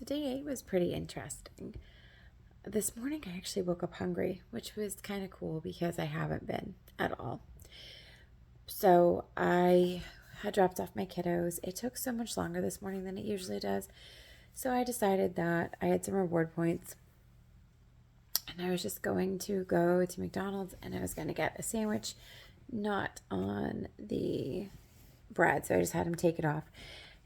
So day 8 was pretty interesting. This morning I actually woke up hungry, which was kind of cool because I haven't been at all. So I had dropped off my kiddos. It took so much longer this morning than it usually does. So I decided that I had some reward points and I was just going to go to McDonald's and I was going to get a sandwich, not on the bread. So I just had him take it off.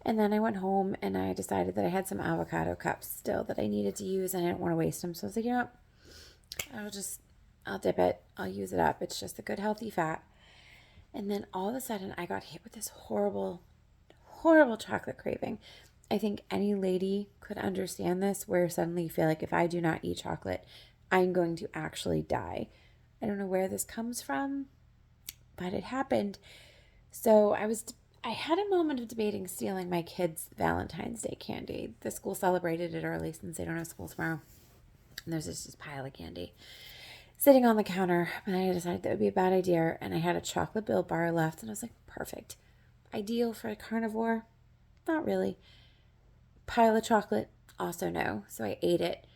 And then I went home and I decided that I had some avocado cups still that I needed to use and I didn't want to waste them. So I was like, you know what? I'll dip it. I'll use it up. It's just a good healthy fat. And then all of a sudden I got hit with this horrible, horrible chocolate craving. I think any lady could understand this where suddenly you feel like if I do not eat chocolate, I'm going to actually die. I don't know where this comes from, but it happened. So I had a moment of debating stealing my kids' Valentine's Day candy. The school celebrated it early since they don't have school tomorrow. And there's just pile of candy sitting on the counter. And I decided that would be a bad idea. And I had a chocolate Built bar left. And I was like, perfect. Ideal for a carnivore? Not really. Pile of chocolate? Also no. So I ate it.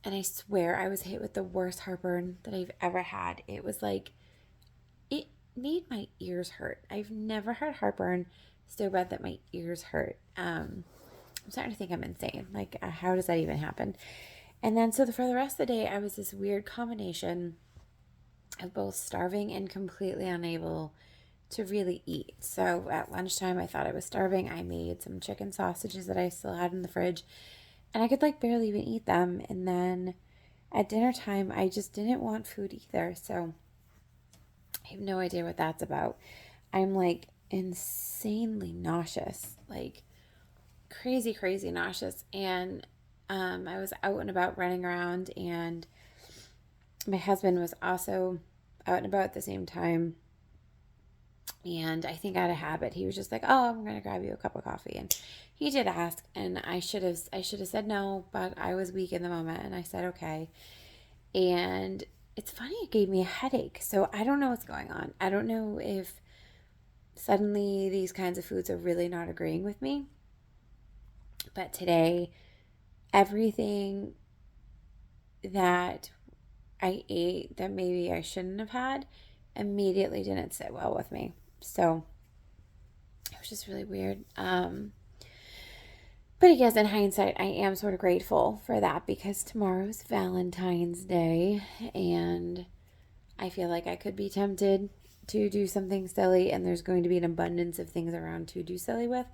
And I swear I was hit with the worst heartburn that I've ever had. It was like, it made my ears hurt. I've never had heartburn so bad that my ears hurt. I'm starting to think I'm insane. Like, how does that even happen? And then, so for the rest of the day, I was this weird combination of both starving and completely unable to really eat. So at lunchtime, I thought I was starving. I made some chicken sausages that I still had in the fridge, and I could like barely even eat them. And then at dinner time, I just didn't want food either. So I have no idea what that's about. I'm like insanely nauseous, like crazy, crazy nauseous. And I was out and about running around, and my husband was also out and about at the same time. And I think out of habit, he was just like, "Oh, I'm gonna grab you a cup of coffee." And he did ask, and I should have said no, but I was weak in the moment, and I said okay. And it's funny, it gave me a headache. So I don't know what's going on. I don't know if suddenly these kinds of foods are really not agreeing with me. But today, everything that I ate that maybe I shouldn't have had immediately didn't sit well with me. So it was just really weird. But I guess in hindsight, I am sort of grateful for that because tomorrow's Valentine's Day and I feel like I could be tempted to do something silly, and there's going to be an abundance of things around to do silly with.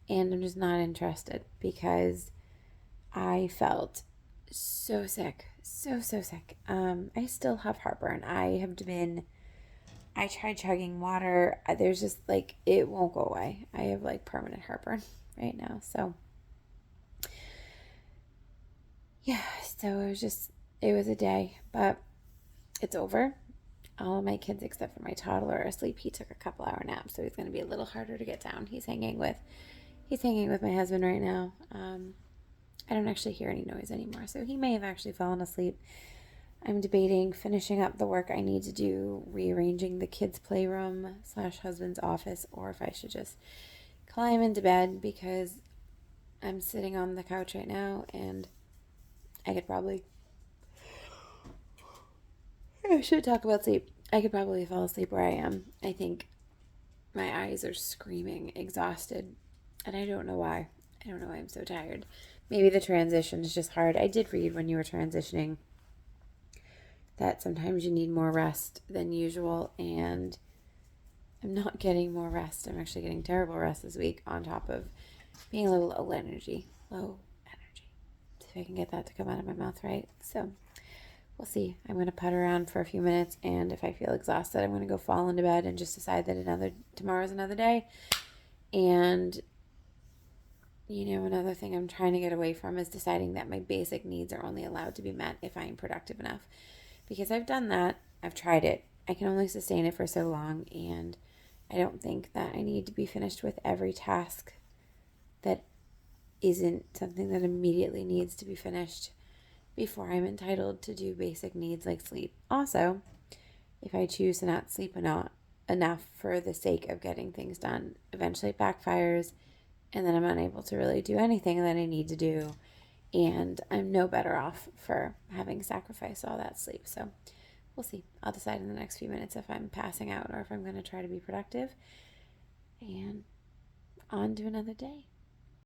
And I'm just not interested because I felt so sick, so sick. I still have heartburn. I tried chugging water. There's just like, it won't go away. I have like permanent heartburn right now. So, yeah, so it was a day, but it's over. All of my kids except for my toddler are asleep. He took a couple hour nap, so he's going to be a little harder to get down. He's hanging with my husband right now. I don't actually hear any noise anymore, so he may have actually fallen asleep. I'm debating finishing up the work I need to do, rearranging the kids' playroom / husband's office, or if I should just climb into bed because I'm sitting on the couch right now and I should talk about sleep. I could probably fall asleep where I am. I think my eyes are screaming, exhausted, and I don't know why. I don't know why I'm so tired. Maybe the transition is just hard. I did read when you were transitioning that sometimes you need more rest than usual, and I'm not getting more rest. I'm actually getting terrible rest this week on top of being a little low energy. Low energy. See if I can get that to come out of my mouth right. So we'll see. I'm going to putt around for a few minutes, and if I feel exhausted, I'm going to go fall into bed and just decide that tomorrow's another day. And another thing I'm trying to get away from is deciding that my basic needs are only allowed to be met if I am productive enough. Because I've done that. I've tried it. I can only sustain it for so long, and I don't think that I need to be finished with every task that isn't something that immediately needs to be finished before I'm entitled to do basic needs like sleep. Also, if I choose to not sleep enough for the sake of getting things done, eventually it backfires, and then I'm unable to really do anything that I need to do. and I'm no better off for having sacrificed all that sleep. So we'll see. I'll decide in the next few minutes if I'm passing out or if I'm going to try to be productive. And on to another day.